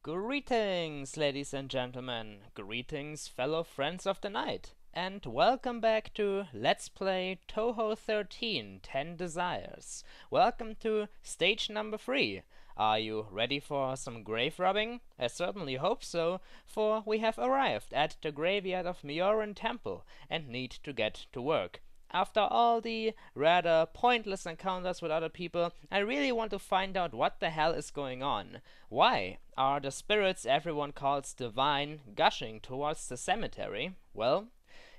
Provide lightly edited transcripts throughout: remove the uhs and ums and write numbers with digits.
Greetings, ladies and gentlemen. Greetings, fellow friends of the night. And welcome back to Let's Play Touhou 13, 10 Desires. Welcome to stage number 3. Are you ready for some grave robbing? I certainly hope so, for we have arrived at the graveyard of Myoran Temple and need to get to work. After all the rather pointless encounters with other people, I really want to find out what the hell is going on. Why are the spirits everyone calls divine gushing towards the cemetery? Well,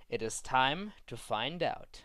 it is time to find out.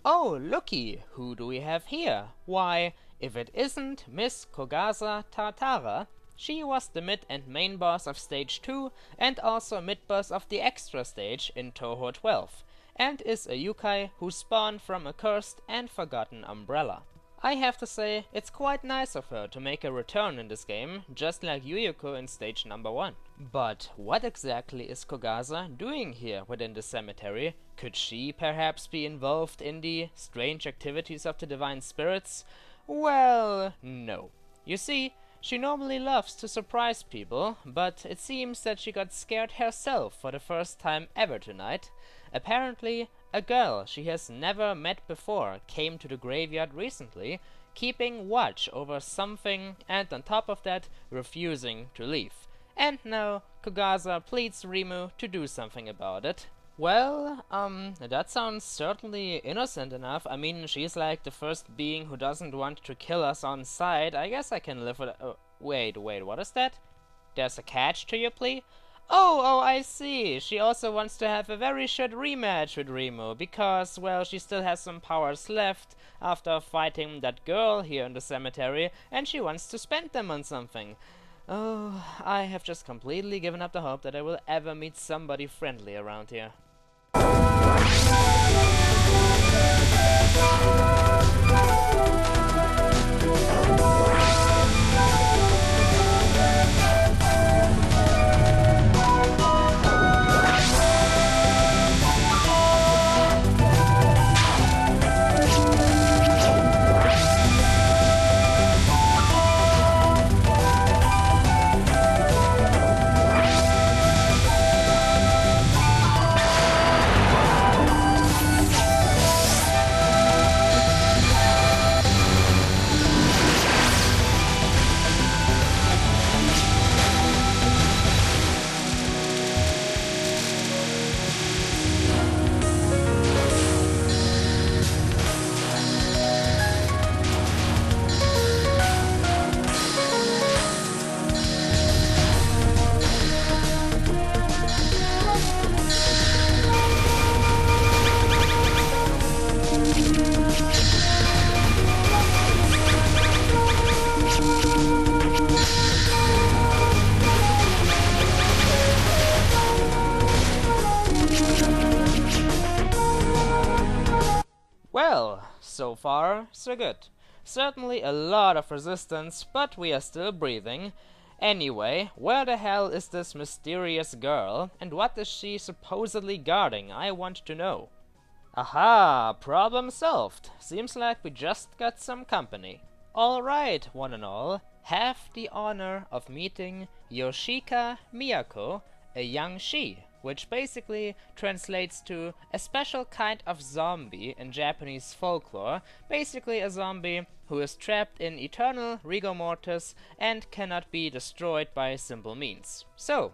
Oh, looky, who do we have here? Why, if it isn't Miss Kogasa Tartara, she was the mid and main boss of stage 2 and also mid-boss of the extra stage in Touhou 12, and is a yokai who spawned from a cursed and forgotten umbrella. I have to say, it's quite nice of her to make a return in this game, just like Yuyuko in stage number 1. But what exactly is Kogasa doing here within the cemetery? Could she perhaps be involved in the strange activities of the divine spirits? Well, no. You see, she normally loves to surprise people, but it seems that she got scared herself for the first time ever tonight. Apparently, a girl she has never met before came to the graveyard recently, keeping watch over something and on top of that, refusing to leave. And now, Kogasa pleads Reimu to do something about it. Well, that sounds certainly innocent enough. I mean, she's like the first being who doesn't want to kill us on sight. I guess I can live with it. Wait, what is that? There's a catch to your plea? Oh, I see. She also wants to have a very short rematch with Reimu because, well, she still has some powers left after fighting that girl here in the cemetery, and she wants to spend them on something. Oh, I have just completely given up the hope that I will ever meet somebody friendly around here. Well, so far, so good. Certainly a lot of resistance, but we are still breathing. Anyway, where the hell is this mysterious girl, and what is she supposedly guarding? I want to know. Aha! Problem solved. Seems like we just got some company. Alright, one and all, have the honor of meeting Yoshika Miyako, a young she. which basically translates to a special kind of zombie in Japanese folklore, basically a zombie who is trapped in eternal rigor mortis and cannot be destroyed by simple means. So,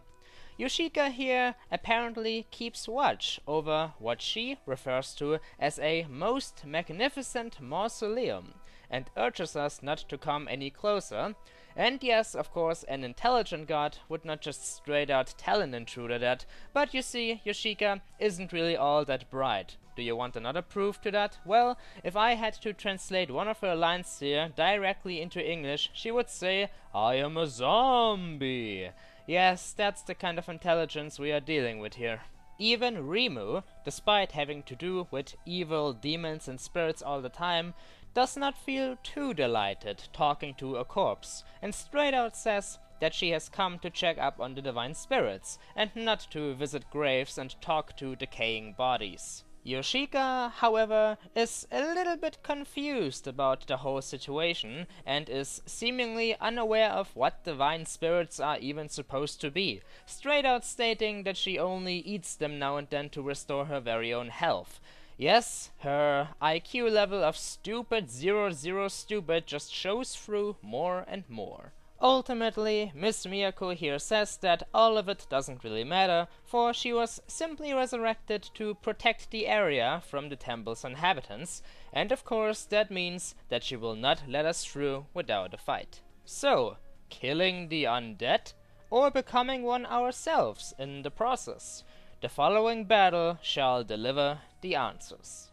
Yoshika here apparently keeps watch over what she refers to as a most magnificent mausoleum, and urges us not to come any closer. And yes, of course, an intelligent god would not just straight out tell an intruder that, but you see, Yoshika isn't really all that bright. Do you want another proof to that? Well, if I had to translate one of her lines here directly into English, she would say, "I am a zombie." Yes, that's the kind of intelligence we are dealing with here. Even Reimu, despite having to do with evil demons and spirits all the time, does not feel too delighted talking to a corpse, and straight out says that she has come to check up on the divine spirits, and not to visit graves and talk to decaying bodies. Yoshika, however, is a little bit confused about the whole situation, and is seemingly unaware of what divine spirits are even supposed to be, straight out stating that she only eats them now and then to restore her very own health. Yes, her IQ level of stupid 00 stupid just shows through more and more. Ultimately, Miss Miyako here says that all of it doesn't really matter, for she was simply resurrected to protect the area from the temple's inhabitants, and of course that means that she will not let us through without a fight. So, killing the undead, or becoming one ourselves in the process? The following battle shall deliver the answers.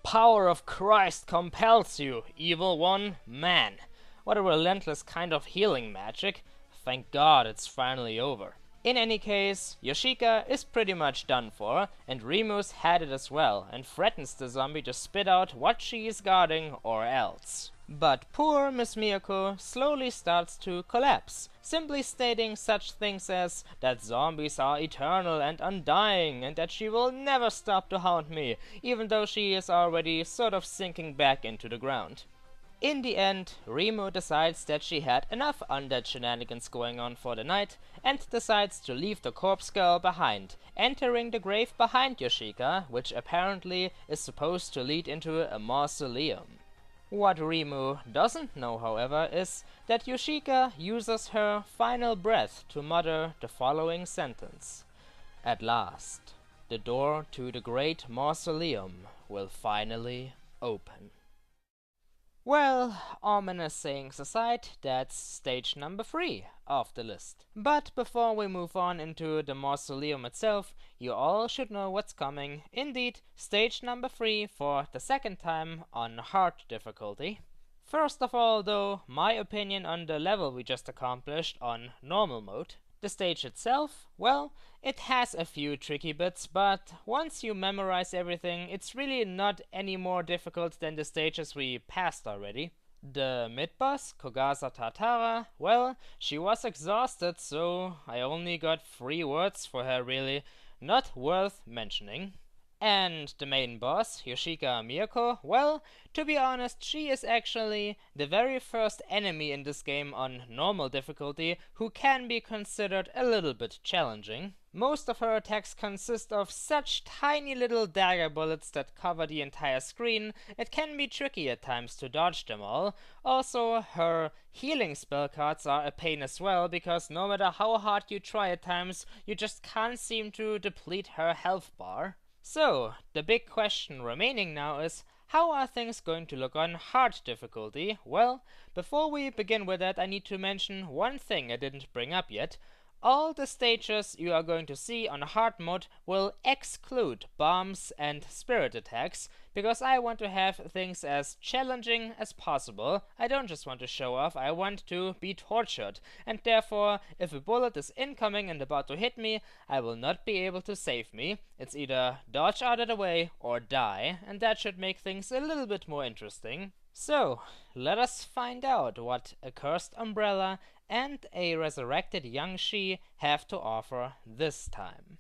Power of Christ compels you, evil one, man. What a relentless kind of healing magic. Thank God it's finally over. In any case, Yoshika is pretty much done for, and Reimu's had it as well, and threatens the zombie to spit out what she is guarding or else. But poor Miss Miyako slowly starts to collapse, simply stating such things as that zombies are eternal and undying, and that she will never stop to haunt me, even though she is already sort of sinking back into the ground. In the end, Reimu decides that she had enough undead shenanigans going on for the night and decides to leave the corpse girl behind, entering the grave behind Yoshika, which apparently is supposed to lead into a mausoleum. What Reimu doesn't know, however, is that Yoshika uses her final breath to mutter the following sentence: "At last, the door to the great mausoleum will finally open." Well, ominous sayings aside, that's stage number 3 of the list. But before we move on into the mausoleum itself, you all should know what's coming. Indeed, stage number 3 for the second time on hard difficulty. First of all, though, my opinion on the level we just accomplished on normal mode. The stage itself, well, it has a few tricky bits, but once you memorize everything, it's really not any more difficult than the stages we passed already. The mid-boss, Kogasa Tatara, well, she was exhausted, so I only got 3 words for her really, not worth mentioning. And the main boss, Yoshika Miyako, well, to be honest, she is actually the very first enemy in this game on normal difficulty who can be considered a little bit challenging. Most of her attacks consist of such tiny little dagger bullets that cover the entire screen, it can be tricky at times to dodge them all. Also, her healing spell cards are a pain as well, because no matter how hard you try at times, you just can't seem to deplete her health bar. So, the big question remaining now is, how are things going to look on hard difficulty? Well, before we begin with that, I need to mention one thing I didn't bring up yet. All the stages you are going to see on hard mode will exclude bombs and spirit attacks, because I want to have things as challenging as possible. I don't just want to show off, I want to be tortured, and therefore, if a bullet is incoming and about to hit me, I will not be able to save me. It's either dodge out of the way or die, and that should make things a little bit more interesting. So, let us find out what a cursed umbrella and a resurrected young she have to offer this time.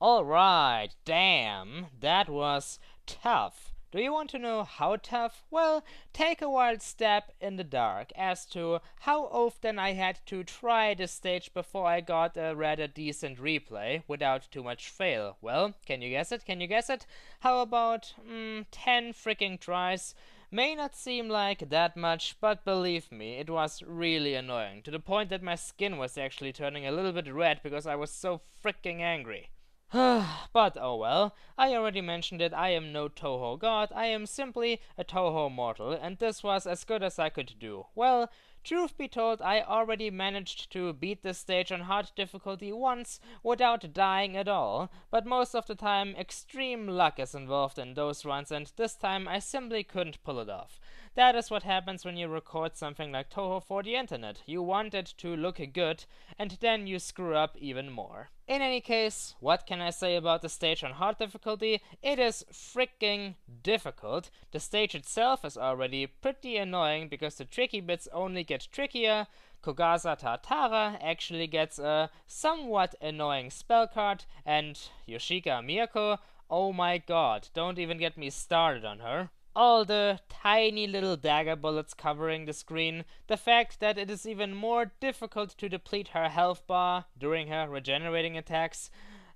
Alright, damn, that was tough. Do you want to know how tough? Well, take a wild step in the dark as to how often I had to try this stage before I got a rather decent replay without too much fail. Well, can you guess it? Can you guess it? How about 10 freaking tries? May not seem like that much, but believe me, it was really annoying, to the point that my skin was actually turning a little bit red because I was so freaking angry. But oh well, I already mentioned it, I am no Touhou god, I am simply a Touhou mortal, and this was as good as I could do. Well, truth be told, I already managed to beat this stage on hard difficulty once without dying at all, but most of the time extreme luck is involved in those runs, and this time I simply couldn't pull it off. That is what happens when you record something like Touhou for the internet. You want it to look good, and then you screw up even more. In any case, what can I say about the stage on hard difficulty? It is freaking difficult. The stage itself is already pretty annoying because the tricky bits only get trickier. Kogasa Tatara actually gets a somewhat annoying spell card, and Yoshika Miyako, oh my god, don't even get me started on her. All the tiny little dagger bullets covering the screen, the fact that it is even more difficult to deplete her health bar during her regenerating attacks.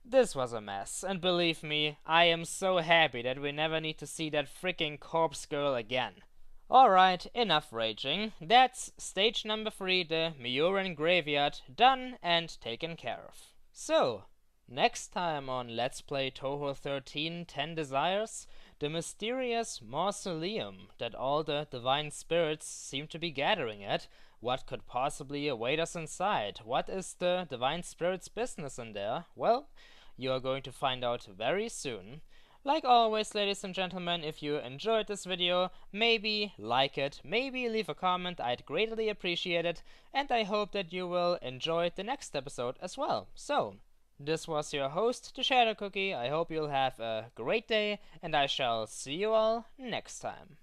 This was a mess, and believe me, I am so happy that we never need to see that freaking corpse girl again. Alright, enough raging. That's stage number 3, the Miuran Graveyard, done and taken care of. So, next time on Let's Play Touhou 13 10 Desires, the mysterious mausoleum that all the divine spirits seem to be gathering at. What could possibly await us inside? What is the divine spirits' business in there? Well, you are going to find out very soon. Like always, ladies and gentlemen, if you enjoyed this video, maybe like it, maybe leave a comment, I'd greatly appreciate it, and I hope that you will enjoy the next episode as well. So, this was your host, TheShadowCookie. I hope you'll have a great day, and I shall see you all next time.